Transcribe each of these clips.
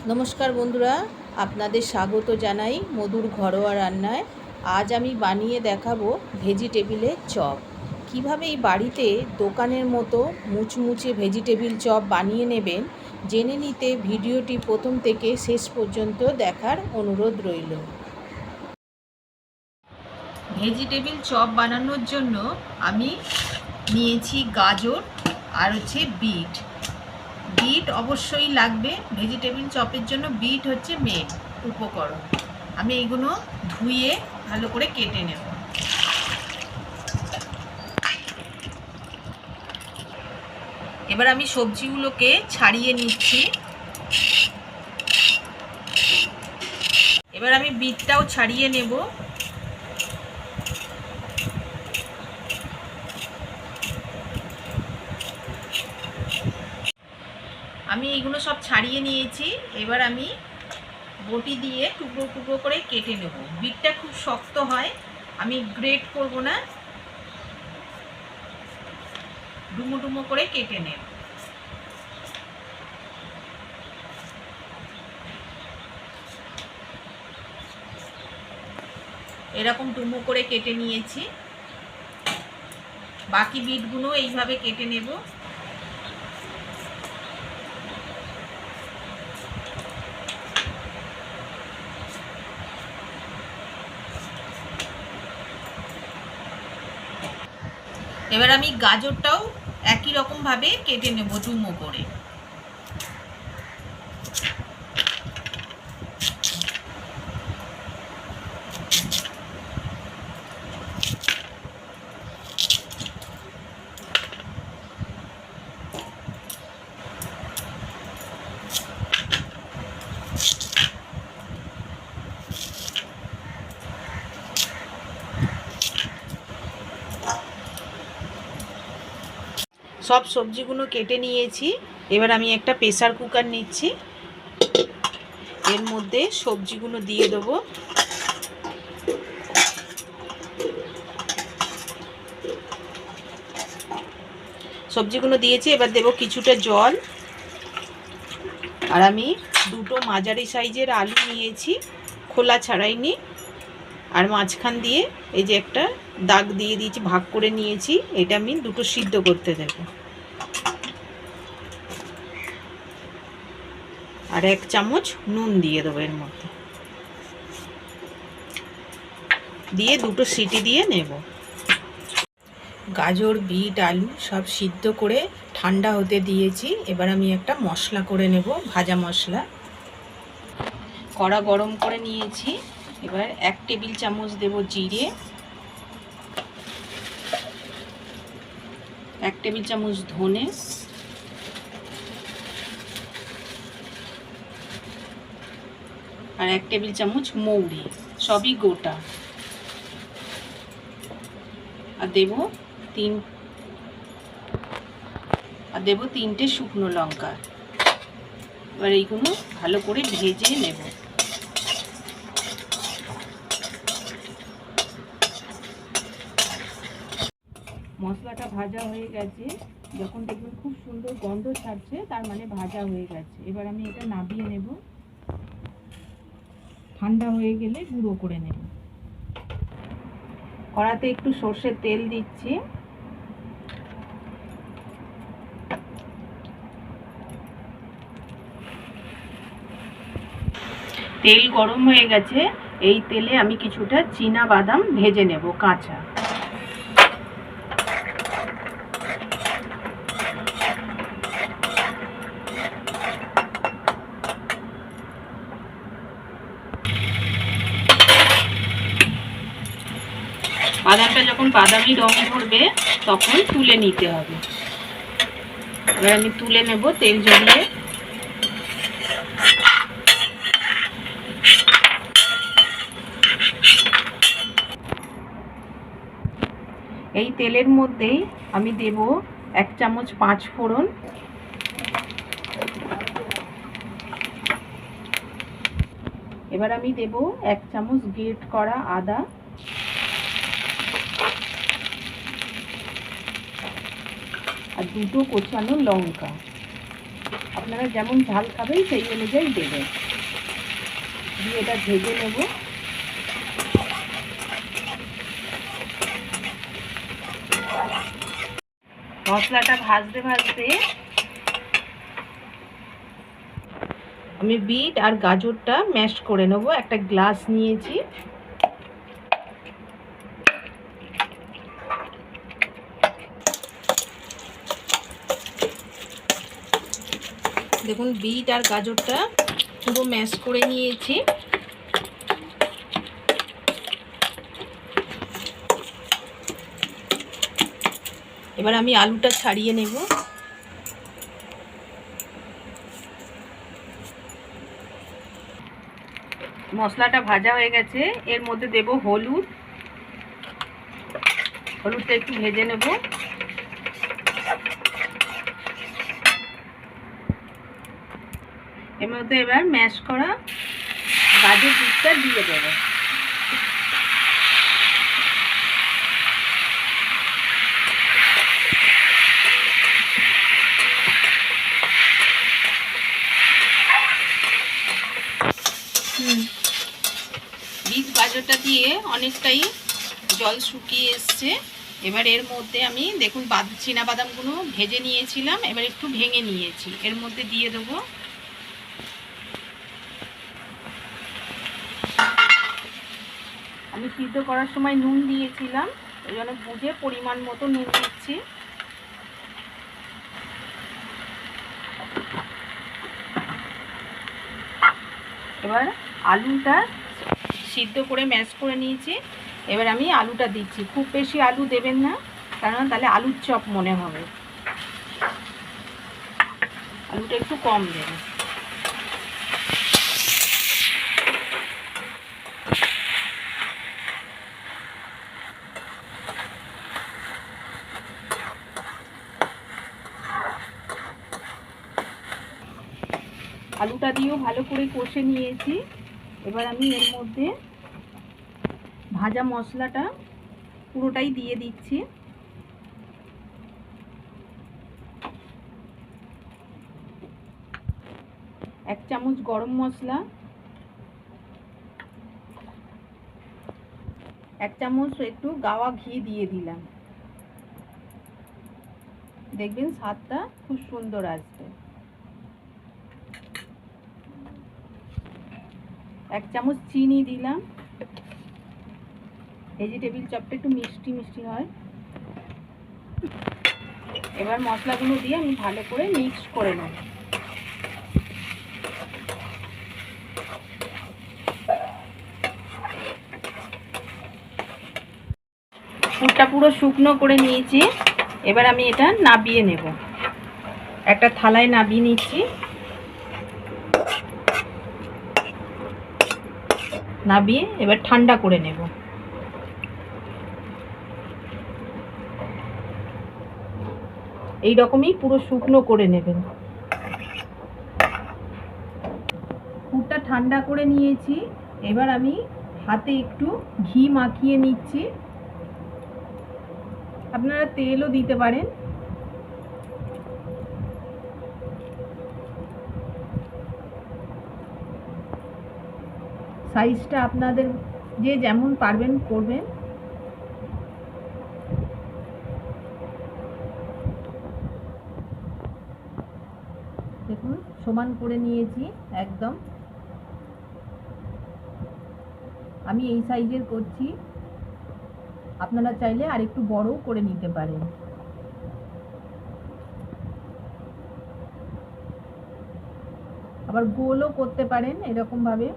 নমস্কার বন্ধুরা, আপনাদের স্বাগত জানাই মধুর ঘরোয়া রান্নায়। আজ আমি বানিয়ে দেখাবো ভেজিটেবিলের চপ। কিভাবে এই বাড়িতে দোকানের মতো মুচমুচে ভেজিটেবিল চপ বানিয়ে নেবেন জেনে নিতে ভিডিওটি প্রথম থেকে শেষ পর্যন্ত দেখার অনুরোধ রইল। ভেজিটেবিল চপ বানানোর জন্য আমি নিয়েছি গাজর আর বিট। বিট অবশ্যই লাগবে ভেজিটেবিল চপের জন্য। বিট হচ্ছে মেন উপকরণ। আমি এইগুলো ধুয়ে ভালো করে কেটে নেব। এবার আমি সবজিগুলোকে ছাড়িয়ে নিচ্ছি। এবার আমি বিটটাও ছাড়িয়ে নেব। আমি এইগুলো সব ছাড়িয়ে নিয়েছি। এবার আমি বটি দিয়ে টুকরো টুকরো করে কেটে নেব। বিটটা খুব শক্ত হয়, আমি গ্রেট করব না, ডুমো ডুমো করে কেটে নেব। এরকম ডুমো করে কেটে নিয়েছি। বাকি বিটগুলো এইভাবে কেটে নেব। এবার আমি গাজরটাও একই রকম ভাবে কেটে নেব ডুমো করে। সব সবজিগুলো কেটে নিয়েছি। এবার আমি একটা প্রেসার কুকার নিচ্ছি। এর মধ্যে সবজিগুলো দিয়ে দেবো। সবজিগুলো দিয়েছি, এবার দেব কিছুটা জল। আর আমি দুটো মাঝারি সাইজের আলু নিয়েছি, খোলা ছাড়াইনি। আর মাঝখান দিয়ে এই যে একটা দাগ দিয়ে দিয়েছি, ভাগ করে নিয়েছি। এটা আমি দুটো সিদ্ধ করতে দেব। আর 1 চামচ নুন দিয়ে দেবো এর মধ্যে, দিয়ে দুটো সিটি দিয়ে নেব। গাজর, বিট, আলু সব সিদ্ধ করে ঠান্ডা হতে দিয়েছি। এবার আমি একটা মশলা করে নেব, ভাজা মশলা। কড়া গরম করে নিয়েছি। এবার 1 টেবিল চামচ দেব জিরে, 1 টেবিল চামচ ধনে, আর 1 টেবিল চামচ মৌরি, সবই গোটা। আর দেব 3টে শুকনো লঙ্কা। এবার এইগুলো ভালো করে ভেজে নেব। মশলাটা ভাজা হয়ে গেছে। যখন দেখবেন খুব সুন্দর গন্ধ ছাড়ছে, তার মানে ভাজা হয়ে গেছে। এবার আমি এটা নামিয়ে নেব। ঠান্ডা হয়ে গেলে গুঁড়ো করে নেব। কড়াতে একটু সর্ষের তেল দিচ্ছি। তেল গরম হয়ে গেছে। এই তেলে আমি কিছুটা চীনা বাদাম ভেজে নেব কাঁচা। বাদামটা যখন বাদামি রং ধরবে তখন তুলে নিতে হবে। এবার আমি তুলে নেব তেল ঝরিয়ে। এই তেলের মধ্যেই আমি দেব 1 চামচ 5 ফোড়ন, এবার আমি দেব 1 চামচ গ্রেট করা আদা, আর দুটো কোচানো লঙ্কা। আপনারা যেমন ঝাল খাবেন সেই অনুযায়ী দেবেন। দিয়ে এটা ভেজে নেব। মশলাটা ভাজতে ভাজতে আমি বিট আর গাজরটা ম্যাশ করে নেব। একটা গ্লাস নিয়েছি। দেখুন বিট আর গাজরটা পুরো ম্যাশ করে নিয়েছি। এবার আমি আলুটা ছাড়িয়ে নেব। মশলাটা ভাজা হয়ে গেছে, এর মধ্যে দেব হলুদ। হলুদটা একটু ভেজে নেব। এর মধ্যে এবার ম্যাশ করা গাজর বিটটা দিয়ে দেব। বিট গাজরটা দিয়ে অনেকটাই জল শুকিয়ে এসছে। এবার এর মধ্যে আমি দেখুন চীনাবাদামগুলো ভেজে নিয়েছিলাম, এবার একটু ভেঙে নিয়েছি, এর মধ্যে দিয়ে দেবো। আমি সিদ্ধ করার সময় নুন দিয়েছিলাম, এই জন্য বুঝে পরিমাণ মতো নুন দিচ্ছি। এবার আলুটা সিদ্ধ করে ম্যাশ করে নিয়েছি, এবার আমি আলুটা দিচ্ছি। খুব বেশি আলু দেবেন না, কারণ তাহলে আলুর চপ মনে হবে। আলুটা একটু কম দেবেন। আলুটা দিয়েও ভালো করে কষে নিয়েছি। এবার আমি এর মধ্যে ভাজা মশলাটা পুরোটাই দিয়ে দিচ্ছি। এক চামচ গরম মশলা, এক চামচ একটু গাওয়া ঘি দিয়ে দিলাম। দেখবেন স্বাদটা খুব সুন্দর আসবে। এক চামচ চিনি দিলাম। ভেজিটেবিল চপটা একটু মিষ্টি মিষ্টি হয়। এবার মশলাগুলো দিয়ে আমি ভালো করে মিক্স করে নেব। পুরটা পুরো শুকনো করে নিয়েছি। এবার আমি এটা নাবিয়ে নেব। একটা থালায় নাবিয়ে নিচ্ছি। নাবিয়ে এবার ঠান্ডা করে নেব। এই রকমই পুরো শুকনো করে নেবেন। পুরটা ঠান্ডা করে নিয়েছি। এবার আমি হাতে একটু ঘি মাখিয়ে নিচ্ছি। আপনারা তেলও দিতে পারেন। সাইজটা আপনাদের যে যেমন পারবেন করবেন। দেখুন সমান করে নিয়েছি একদম। আমি এই সাইজের করছি, আপনারা চাইলে আর একটু বড়ও করে নিতে পারেন। আবার গোলও করতে পারেন এরকম ভাবে।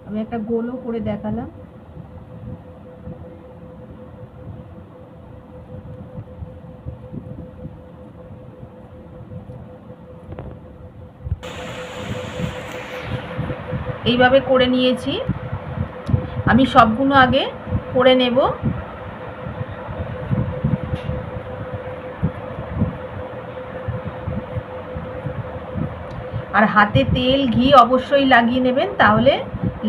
আমি একটা গোলও করে দেখালাম। এইভাবে করে নিয়েছি। আমি সবগুলো আগে করে নেব। আর হাতে তেল ঘি অবশ্যই লাগিয়ে নেবেন, তাহলে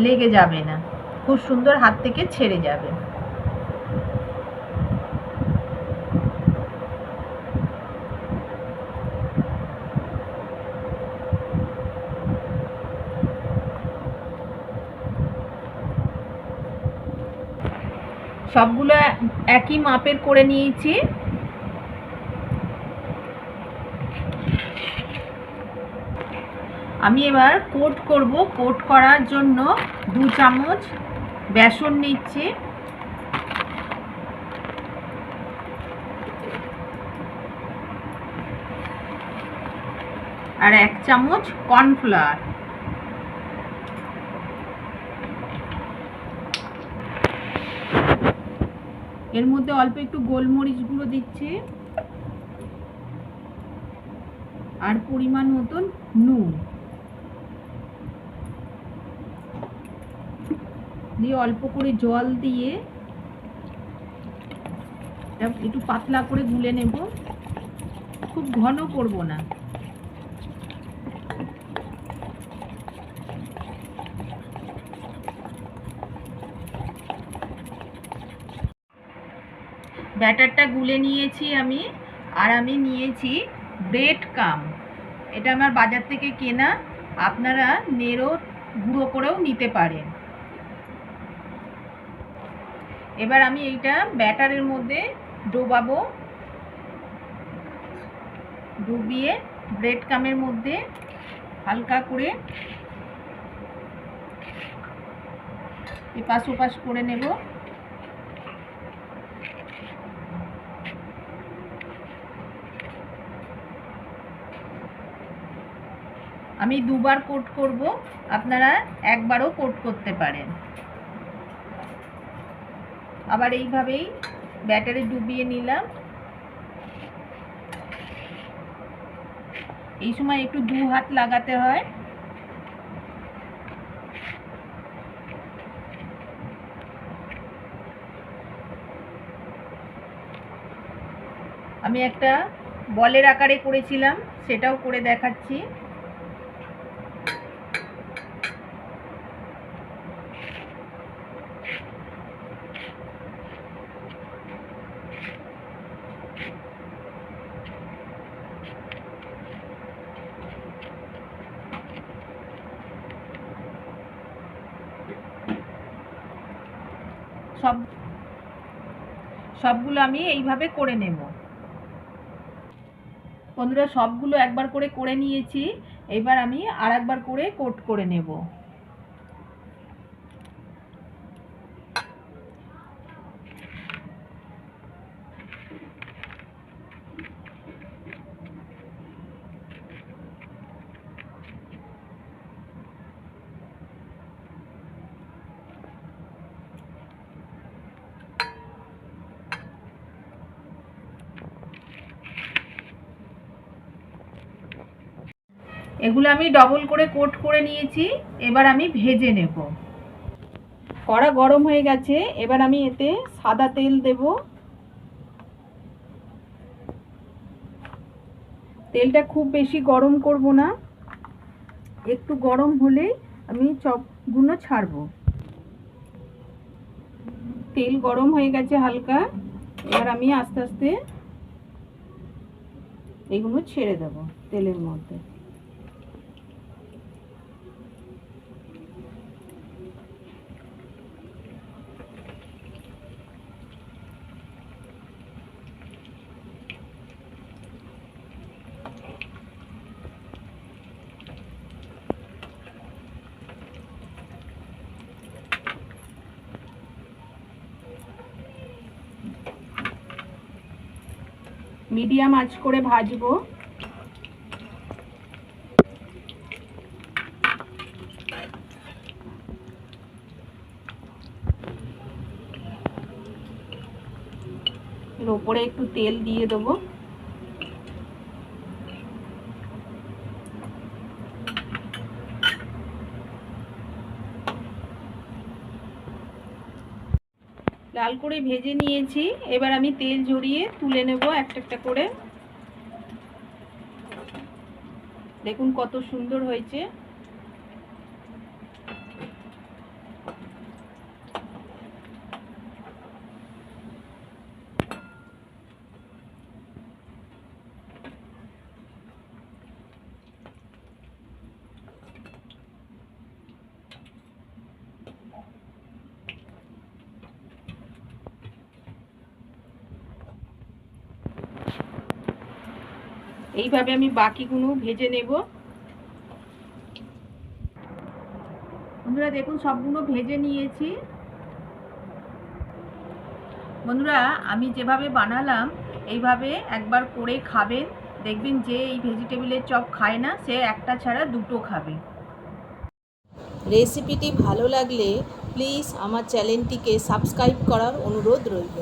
লেগে যাবে না, খুব সুন্দর হাত থেকে ছেড়ে যাবে। সবগুলো একই মাপের করে নিয়েছি। আমি এবার কোট করব। কোট করার জন্য 2 চামচ বেসন নিচ্ছি, আর 1 চামচ কর্নফ্লাওয়ার। এর মধ্যে অল্প একটু গোলমরিচ গুঁড়ো দিচ্ছি, আর পরিমাণ মতন নুন দিয়ে অল্প করে জল দিয়ে একটু পাতলা করে গুলে নেব, খুব ঘন করব না। ব্যাটারটা গুলে নিয়েছি আমি, আর আমি নিয়েছি ব্রেড কাম। এটা আমার বাজার থেকে কেনা, আপনারা নেড়ো গুঁড়ো করেও নিতে পারেন। এবার আমি এইটা ব্যাটারের মধ্যে ডোবাবো, ডুবিয়ে ব্রেড কামের মধ্যে হালকা করে এপাশ ওপাশ করে নেব। আমি 2 বার কোট করব, আপনারা একবারও কোট করতে পারেন। আবার এইভাবেই ব্যাটারে ডুবিয়ে নিলাম। এই সময় একটু 2 হাত লাগাতে হয়। আমি একটা বলের আকারে করেছিলাম, সেটাও করে দেখাচ্ছি। সবগুলো আমি এইভাবে করে নেব। বন্ধুরা, সবগুলো একবার করে করে নিয়েছি, এবার আমি আর একবার করে কোট করে নেব। এগুলো আমি ডবল করে কোট করে নিয়েছি, এবার আমি ভেজে নেব। কড়া গরম হয়ে গেছে, এবার আমি এতে সাদা তেল দেব। তেলটা খুব বেশি গরম করব না, একটু গরম হলেই আমি চপগুলো ছাড়ব। তেল গরম হয়ে গেছে হালকা, এবার আমি আস্তে আস্তে এগুলো ছেড়ে দেব তেলের মধ্যে। মিডিয়াম আঁচ করে ভাজবো। এর উপরে একটু তেল দিয়ে দেবো। লাল করে ভেজে নিয়েছি, এবার আমি তেল ঝরিয়ে তুলে নেব একটা একটা করে। দেখুন কত সুন্দর হয়েছে। এইভাবে আমি বাকিগুলো ভেজে নেব। বন্ধুরা দেখুন সবগুলো ভেজে নিয়েছি। বন্ধুরা আমি যেভাবে বানালাম এইভাবে একবার করে খাবেন, দেখবেন যে এই ভেজিটেবিলের চপ খায় না সে একটা ছাড়া দুটো খাবে। রেসিপিটি ভালো লাগলে প্লিজ আমার চ্যানেলটিকে সাবস্ক্রাইব করার অনুরোধ রইল।